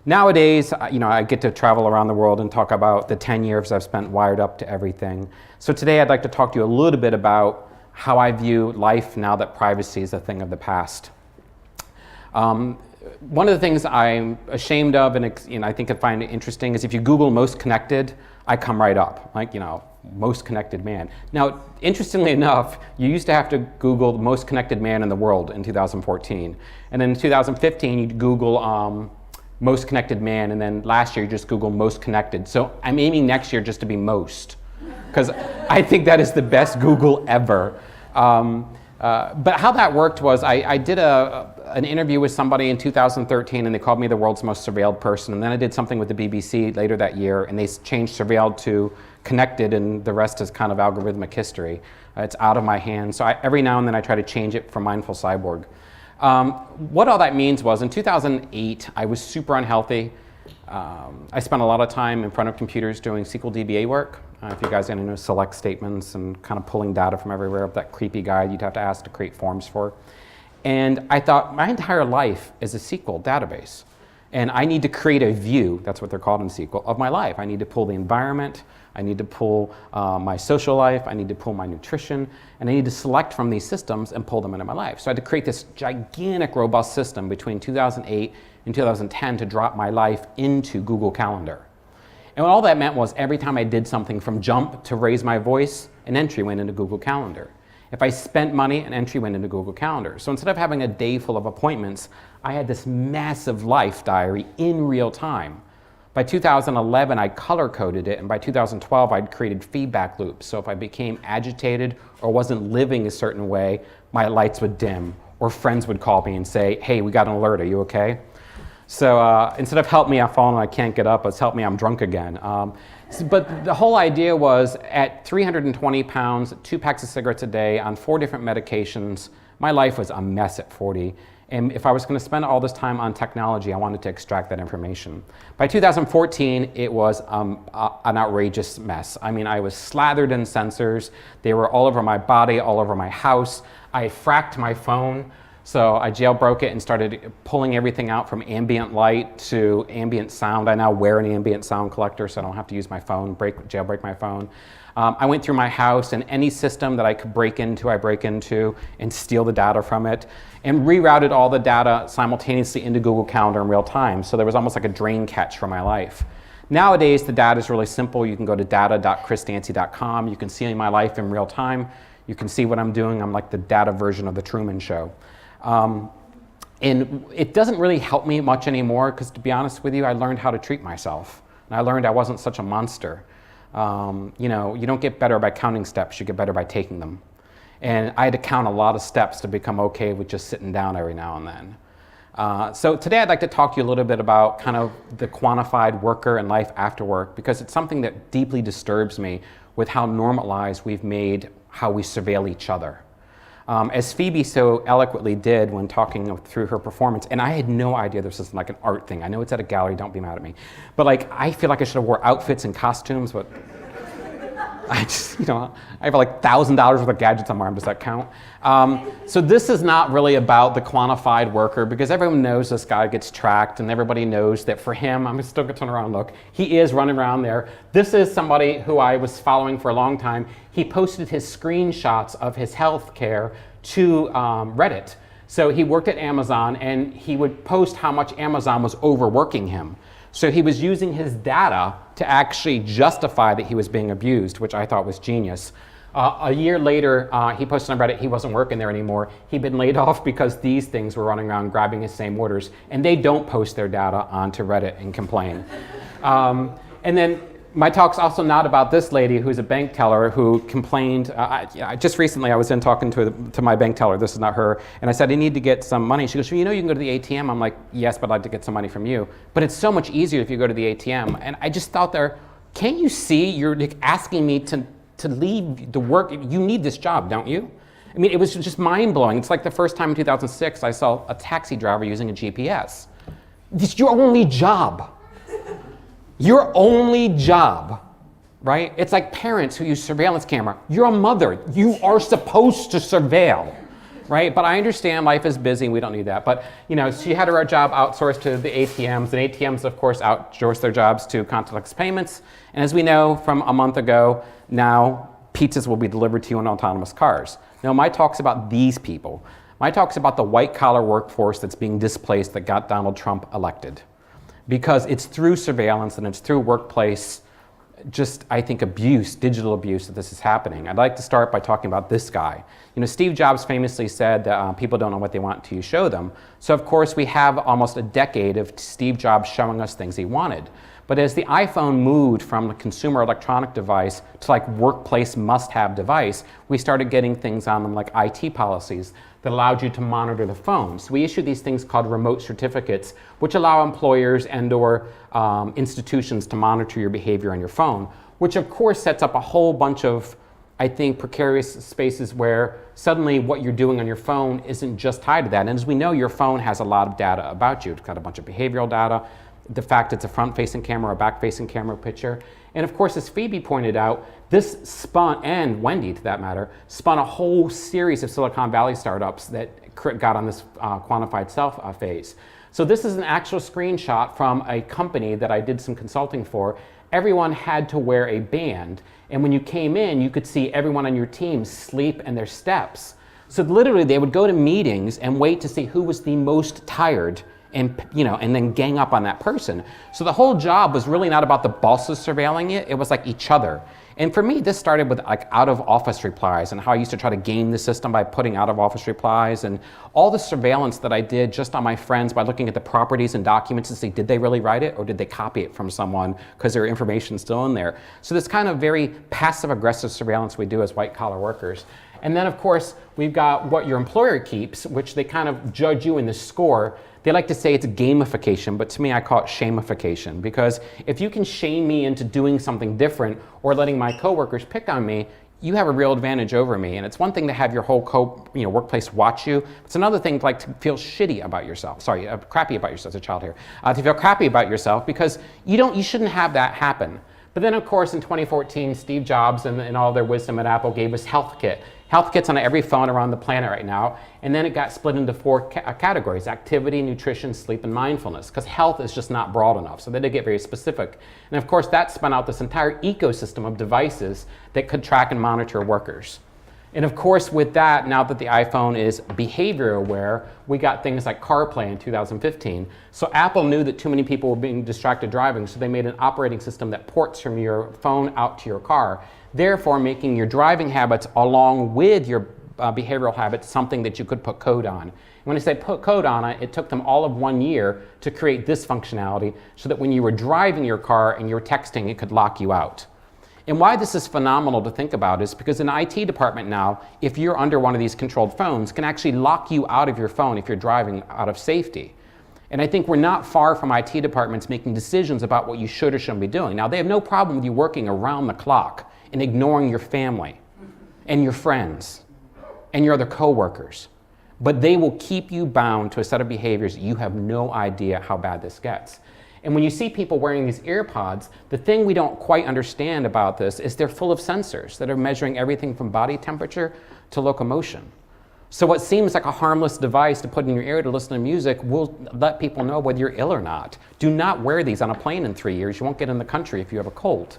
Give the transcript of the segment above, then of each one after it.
Nowadays, I get to travel around the world and talk about the 10 years I've spent wired up to everything. So today I'd like to talk to you a little bit about how I view life now that privacy is a thing of the past. One of the things I'm ashamed of and I think I find it interesting is if you Google most connected, I come right up, like, most connected man. Now, interestingly enough, you used to have to Google the most connected man in the world in 2014. And then in 2015, you'd Google most connected man, and then last year you just Google most connected. So I'm aiming next year just to be most, because I think that is the best Google ever. But how that worked was I did an interview with somebody in 2013, and they called me the world's most surveilled person. And then I did something with the BBC later that year, and they changed surveilled to connected, and the rest is kind of algorithmic history. It's out of my hands. So every now and then I try to change it for Mindful Cyborg. What all that means was in 2008, I was super unhealthy. I spent a lot of time in front of computers doing SQL DBA work. If you guys know select statements and kind of pulling data from everywhere, that creepy guy you'd have to ask to create forms for. And I thought my entire life is a SQL database. And I need to create a view, that's what they're called in SQL, of my life. I need to pull the environment, I need to pull my social life, I need to pull my nutrition, and I need to select from these systems and pull them into my life. So I had to create this gigantic, robust system between 2008 and 2010 to drop my life into Google Calendar. And what all that meant was every time I did something from jump to raise my voice, an entry went into Google Calendar. If I spent money, an entry went into Google Calendar. So instead of having a day full of appointments, I had this massive life diary in real time. By 2011, I color-coded it, and by 2012, I'd created feedback loops. So if I became agitated or wasn't living a certain way, my lights would dim, or friends would call me and say, hey, we got an alert, are you okay? So instead of help me, I've fallen and I can't get up, it's help me, I'm drunk again. But the whole idea was at 320 pounds, 2 packs of cigarettes a day, on 4 different medications, my life was a mess at 40. And if I was going to spend all this time on technology, I wanted to extract that information. By 2014, it was an outrageous mess. I mean, I was slathered in sensors. They were all over my body, all over my house. I fracked my phone. So I jailbroke it and started pulling everything out from ambient light to ambient sound. I now wear an ambient sound collector so I don't have to use my phone, jailbreak my phone. I went through my house, and any system that I could break into, I break into and steal the data from it, and rerouted all the data simultaneously into Google Calendar in real time. So there was almost like a drain catch for my life. Nowadays, the data is really simple. You can go to data.chrisdancy.com. You can see my life in real time. You can see what I'm doing. I'm like the data version of the Truman Show. And it doesn't really help me much anymore because, to be honest with you, I learned how to treat myself. And I learned I wasn't such a monster. You don't get better by counting steps, you get better by taking them. And I had to count a lot of steps to become okay with just sitting down every now and then. So today I'd like to talk to you a little bit about kind of the quantified worker and life after work, because it's something that deeply disturbs me with how normalized we've made how we surveil each other. As Phoebe so eloquently did when talking through her performance, and I had no idea this was like an art thing. I know it's at a gallery, don't be mad at me. But like, I feel like I should have wore outfits and costumes, but I just, I have like $1,000 worth of gadgets on my arm, does that count? So this is not really about the quantified worker, because everyone knows this guy gets tracked, and everybody knows that for him, I'm still gonna turn around and look, he is running around there. This is somebody who I was following for a long time. He posted his screenshots of his health care to Reddit. So he worked at Amazon, and he would post how much Amazon was overworking him. So he was using his data to actually justify that he was being abused, which I thought was genius. A year later, he posted on Reddit he wasn't working there anymore. He'd been laid off because these things were running around grabbing his same orders, and they don't post their data onto Reddit and complain. And then my talk's also not about this lady who's a bank teller who complained. Just recently I was in talking to my bank teller, this is not her, and I said, I need to get some money. She goes, well, you can go to the ATM. I'm like, yes, but I'd like to get some money from you. But it's so much easier if you go to the ATM. And I just thought there, can't you see you're like asking me to leave the work? You need this job, don't you? I mean, it was just mind-blowing. It's like the first time in 2006 I saw a taxi driver using a GPS. It's your only job. Your only job, right? It's like parents who use surveillance camera. You're a mother. You are supposed to surveil. right? But I understand life is busy and we don't need that. But she had her job outsourced to the ATMs, and ATMs, of course, outsourced their jobs to contactless payments. And as we know from a month ago, now pizzas will be delivered to you in autonomous cars. Now, my talk's about these people. My talk's about the white-collar workforce that's being displaced that got Donald Trump elected. Because it's through surveillance and it's through workplace, just, I think, abuse, digital abuse, that this is happening. I'd like to start by talking about this guy. Steve Jobs famously said that people don't know what they want until you show them. So, of course, we have almost a decade of Steve Jobs showing us things he wanted. But as the iPhone moved from a consumer electronic device to like workplace must-have device, we started getting things on them like IT policies that allowed you to monitor the phone. So we issued these things called remote certificates, which allow employers and or institutions to monitor your behavior on your phone, which of course sets up a whole bunch of, I think, precarious spaces where suddenly what you're doing on your phone isn't just tied to that. And as we know, your phone has a lot of data about you. It's got a bunch of behavioral data, the fact it's a front-facing camera or back-facing camera picture. And of course, as Phoebe pointed out, this spun, and Wendy to that matter, spun a whole series of Silicon Valley startups that got on this quantified self phase. So this is an actual screenshot from a company that I did some consulting for. Everyone had to wear a band, and when you came in, you could see everyone on your team sleep and their steps. So literally, they would go to meetings and wait to see who was the most tired, and then gang up on that person. So the whole job was really not about the bosses surveilling it, it was like each other. And for me, this started with like out-of-office replies and how I used to try to game the system by putting out-of-office replies, and all the surveillance that I did just on my friends by looking at the properties and documents to see, did they really write it or did they copy it from someone because their information's still in there. So this kind of very passive-aggressive surveillance we do as white-collar workers. And then, of course, we've got what your employer keeps, which they kind of judge you in the score. They like to say it's gamification, but to me I call it shamification, because if you can shame me into doing something different or letting my coworkers pick on me, you have a real advantage over me. And it's one thing to have your whole workplace watch you. It's another thing to feel shitty about yourself. Sorry, crappy about yourself. There's a child here. To feel crappy about yourself because you shouldn't have that happen. But then, of course, in 2014, Steve Jobs and all their wisdom at Apple gave us HealthKit. HealthKit's on every phone around the planet right now, and then it got split into four categories: activity, nutrition, sleep, and mindfulness, because health is just not broad enough. So they did get very specific. And of course, that spun out this entire ecosystem of devices that could track and monitor workers. And of course, with that, now that the iPhone is behavior aware, we got things like CarPlay in 2015. So Apple knew that too many people were being distracted driving, so they made an operating system that ports from your phone out to your car, therefore making your driving habits along with your behavioral habits something that you could put code on. And when I say put code on it, it took them all of 1 year to create this functionality so that when you were driving your car and you were texting, it could lock you out. And why this is phenomenal to think about is because an IT department now, if you're under one of these controlled phones, can actually lock you out of your phone if you're driving out of safety. And I think we're not far from IT departments making decisions about what you should or shouldn't be doing. Now, they have no problem with you working around the clock and ignoring your family and your friends and your other coworkers. But they will keep you bound to a set of behaviors that you have no idea how bad this gets. And when you see people wearing these AirPods, the thing we don't quite understand about this is they're full of sensors that are measuring everything from body temperature to locomotion. So what seems like a harmless device to put in your ear to listen to music will let people know whether you're ill or not. Do not wear these on a plane in 3 years. You won't get in the country if you have a cold.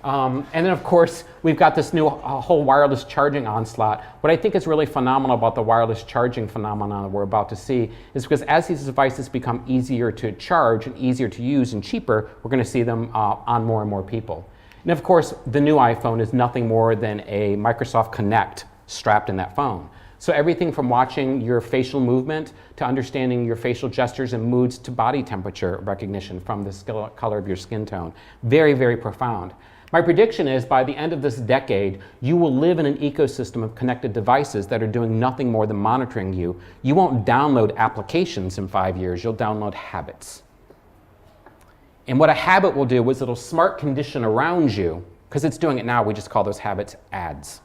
And then, of course, we've got this new whole wireless charging onslaught. What I think is really phenomenal about the wireless charging phenomenon that we're about to see is because as these devices become easier to charge and easier to use and cheaper, we're going to see them on more and more people. And of course, the new iPhone is nothing more than a Microsoft Kinect strapped in that phone. So everything from watching your facial movement to understanding your facial gestures and moods to body temperature recognition from the color of your skin tone. Very, very profound. My prediction is by the end of this decade, you will live in an ecosystem of connected devices that are doing nothing more than monitoring you. You won't download applications in 5 years, you'll download habits. And what a habit will do is it'll smart condition around you, because it's doing it now, we just call those habits ads.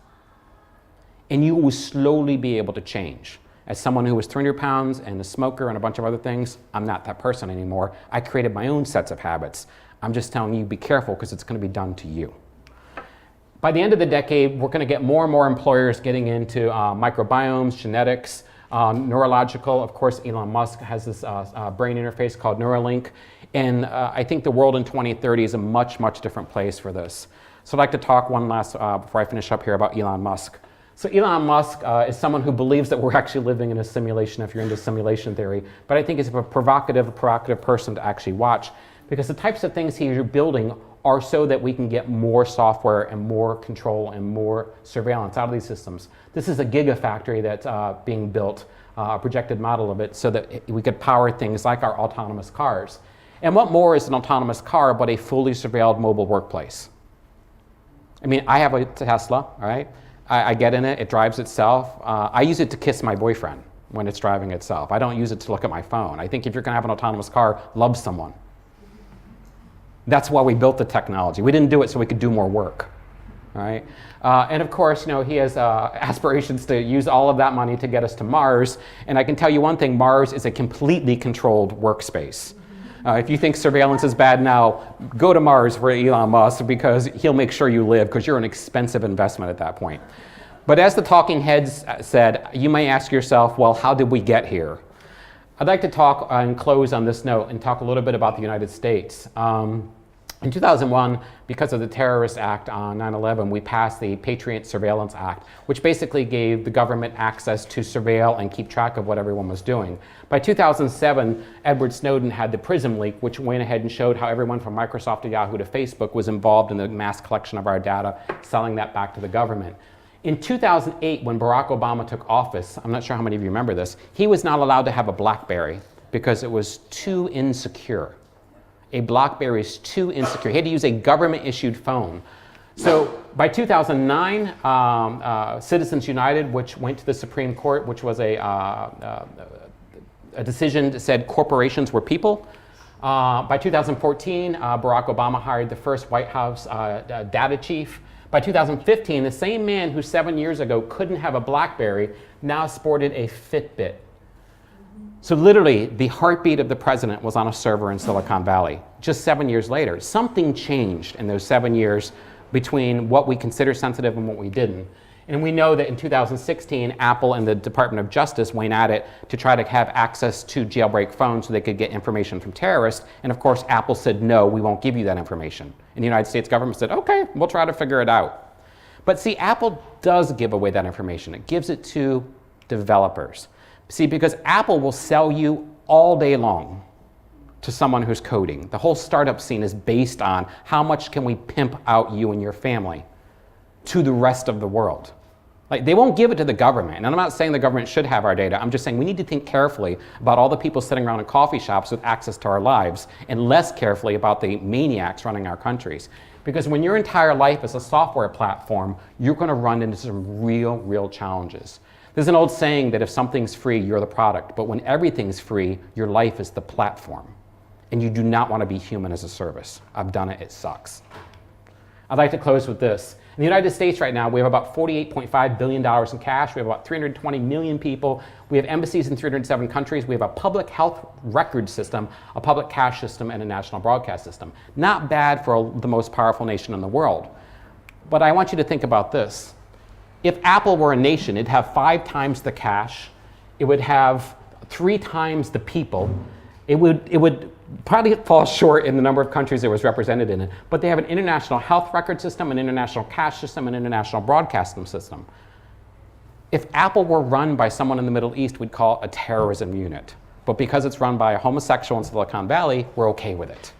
And you will slowly be able to change. As someone who was 300 pounds and a smoker and a bunch of other things, I'm not that person anymore. I created my own sets of habits. I'm just telling you, be careful because it's going to be done to you. By the end of the decade, we're going to get more and more employers getting into microbiomes, genetics, neurological. Of course, Elon Musk has this brain interface called Neuralink. And I think the world in 2030 is a much, much different place for this. So I'd like to talk one last, before I finish up here, about Elon Musk. So Elon Musk is someone who believes that we're actually living in a simulation if you're into simulation theory. But I think he's a provocative person to actually watch, because the types of things he's building are so that we can get more software and more control and more surveillance out of these systems. This is a gigafactory that's being built, a projected model of it, so that we could power things like our autonomous cars. And what more is an autonomous car but a fully surveilled mobile workplace? I mean, I have a Tesla, all right? I get in it, it drives itself. I use it to kiss my boyfriend when it's driving itself. I don't use it to look at my phone. I think if you're gonna have an autonomous car, love someone. That's why we built the technology. We didn't do it so we could do more work, right? And of course, he has aspirations to use all of that money to get us to Mars. And I can tell you one thing, Mars is a completely controlled workspace. If you think surveillance is bad now, go to Mars for Elon Musk, because he'll make sure you live, because you're an expensive investment at that point. But as the talking heads said, you may ask yourself, well, how did we get here? I'd like to talk and close on this note and talk a little bit about the United States. In 2001, because of the terrorist act on 9/11, we passed the Patriot Surveillance Act, which basically gave the government access to surveil and keep track of what everyone was doing. By 2007, Edward Snowden had the PRISM leak, which went ahead and showed how everyone from Microsoft to Yahoo to Facebook was involved in the mass collection of our data, selling that back to the government. In 2008, when Barack Obama took office, I'm not sure how many of you remember this, he was not allowed to have a BlackBerry because it was too insecure. A BlackBerry is too insecure. He had to use a government-issued phone. So by 2009, Citizens United, which went to the Supreme Court, which was a decision that said corporations were people. By 2014, Barack Obama hired the first White House data chief. By 2015, the same man who 7 years ago couldn't have a BlackBerry now sported a Fitbit. So literally, the heartbeat of the president was on a server in Silicon Valley. Just 7 years later, something changed in those 7 years between what we consider sensitive and what we didn't. And we know that in 2016, Apple and the Department of Justice went at it to try to have access to jailbreak phones so they could get information from terrorists. And of course, Apple said, no, we won't give you that information. And the United States government said, okay, we'll try to figure it out. But see, Apple does give away that information. It gives it to developers. See, because Apple will sell you all day long to someone who's coding. The whole startup scene is based on how much can we pimp out you and your family to the rest of the world. Like, they won't give it to the government. And I'm not saying the government should have our data. I'm just saying we need to think carefully about all the people sitting around in coffee shops with access to our lives, and less carefully about the maniacs running our countries. Because when your entire life is a software platform, you're going to run into some real challenges. There's an old saying that if something's free, you're the product. But when everything's free, your life is the platform. And you do not want to be human as a service. I've done it, it sucks. I'd like to close with this. In the United States right now, we have about $48.5 billion in cash. We have about 320 million people. We have embassies in 307 countries. We have a public health record system, a public cash system, and a national broadcast system. Not bad for the most powerful nation in the world. But I want you to think about this. If Apple were a nation, it'd have 5 times the cash. It would have 3 times the people. It would probably fall short in the number of countries it was represented in. But they have an international health record system, an international cash system, an international broadcasting system. If Apple were run by someone in the Middle East, we'd call it a terrorism unit. But because it's run by a homosexual in Silicon Valley, we're okay with it.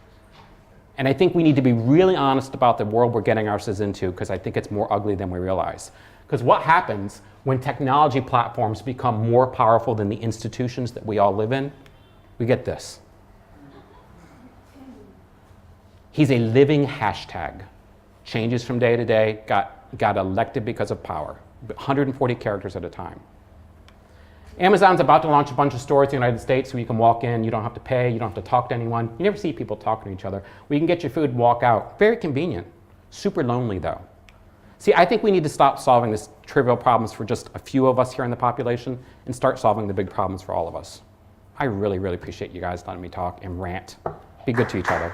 And I think we need to be really honest about the world we're getting ourselves into, because I think it's more ugly than we realize. Because what happens when technology platforms become more powerful than the institutions that we all live in? We get this. He's a living hashtag. Changes from day to day, got elected because of power. 140 characters at a time. Amazon's about to launch a bunch of stores in the United States so you can walk in, you don't have to pay, you don't have to talk to anyone. You never see people talking to each other. We can get your food and walk out. Very convenient. Super lonely though. See, I think we need to stop solving these trivial problems for just a few of us here in the population and start solving the big problems for all of us. I really appreciate you guys letting me talk and rant. Be good to each other.